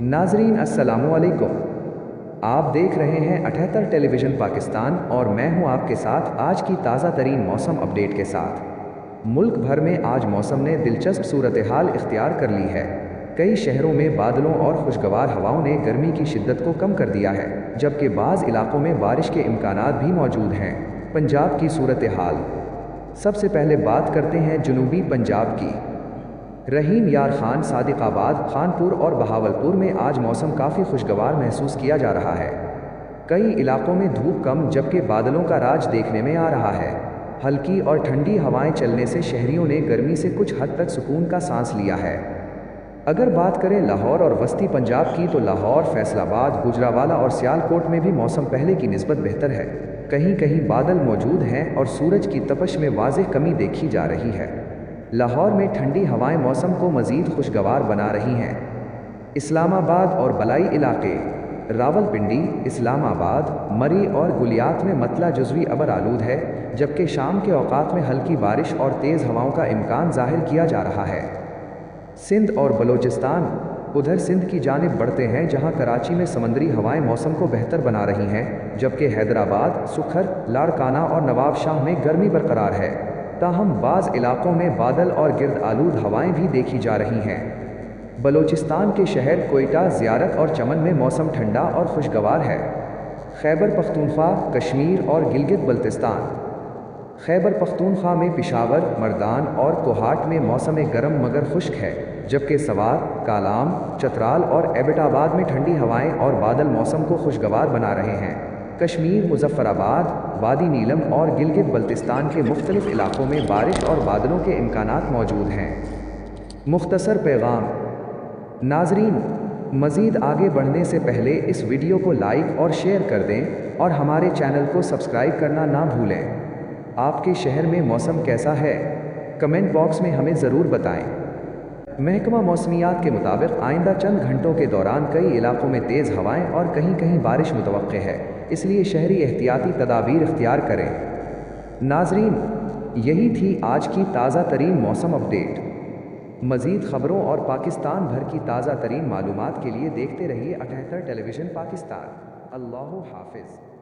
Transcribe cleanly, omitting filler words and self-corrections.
नाजरीन अस्सलामु अलैकुम। आप देख रहे हैं 78 टेलीविज़न पाकिस्तान और मैं हूं आपके साथ आज की ताज़ा तरीन मौसम अपडेट के साथ। मुल्क भर में आज मौसम ने दिलचस्प सूरत हाल इख्तियार कर ली है। कई शहरों में बादलों और खुशगवार हवाओं ने गर्मी की शिद्दत को कम कर दिया है, जबकि बाज़ इलाकों में बारिश के इम्कानात भी मौजूद हैं। पंजाब की सूरत हाल। सबसे पहले बात करते हैं जनूबी पंजाब की। रहीम यार खान, सादिकाबाद, खानपुर और बहावलपुर में आज मौसम काफ़ी खुशगवार महसूस किया जा रहा है। कई इलाकों में धूप कम जबकि बादलों का राज देखने में आ रहा है। हल्की और ठंडी हवाएं चलने से शहरियों ने गर्मी से कुछ हद तक सुकून का सांस लिया है। अगर बात करें लाहौर और वस्ती पंजाब की, तो लाहौर, फैसलाबाद, गुजरावाला और सियालकोट में भी मौसम पहले की निस्बत बेहतर है। कहीं कहीं बादल मौजूद हैं और सूरज की तपश में वाज़ेह कमी देखी जा रही है। लाहौर में ठंडी हवाएं मौसम को मज़ीद खुशगवार बना रही हैं। इस्लामाबाद और बलाई इलाके, रावलपिंडी, इस्लामाबाद, मरी और गुलियात में मतला जुज़वी अबर आलूद है, जबकि शाम के औकात में हल्की बारिश और तेज़ हवाओं का इम्कान ज़ाहिर किया जा रहा है। सिंध और बलोचिस्तान, उधर सिंध की जानिब बढ़ते हैं जहां कराची में समंदरी हवाएं मौसम को बेहतर बना रही हैं, जबकि हैदराबाद, सुखर, लाड़काना और नवाबशाह में गर्मी बरकरार है। ताहम बाज़ इलाकों में बादल और गिर्द आलूद हवाएं भी देखी जा रही हैं। बलोचिस्तान के शहर कोयटा, ज़ियारत और चमन में मौसम ठंडा और खुशगवार है। खैबर पख्तूनख्वा, कश्मीर और गिलगित बल्तिस्तान। खैबर पख्तूनख्वा में पेशावर, मर्दान और कोहाट में मौसम गर्म मगर खुश्क है, जबकि सवार, कालाम, चतराल और एबटाबाद में ठंडी हवाएं और बादल मौसम को खुशगवार बना रहे हैं। कश्मीर, मुजफ्फराबाद, वादी नीलम और गिलगित बल्तिस्तान के मुख्तलिफ इलाकों में बारिश और बादलों के इम्कानात मौजूद हैं। मुख्तसर पैगाम। नाजरीन, मज़ीद आगे बढ़ने से पहले इस वीडियो को लाइक और शेयर कर दें और हमारे चैनल को सब्सक्राइब करना ना भूलें। आपके शहर में मौसम कैसा है? कमेंट बॉक्स में हमें ज़रूर बताएं। महकमा मौसमियात के मुताबिक आइंदा चंद घंटों के दौरान कई इलाकों में तेज़ हवाएं और कहीं कहीं बारिश मुतवक्के है, इसलिए शहरी एहतियाती तदाबीर इख्तियार करें। नाजरीन, यही थी आज की ताज़ा तरीन मौसम अपडेट। मज़ीद ख़बरों और पाकिस्तान भर की ताज़ा तरीन मालूमात के लिए देखते रहिए 78 टेलीविज़न पाकिस्तान। अल्लाह हाफ़िज़।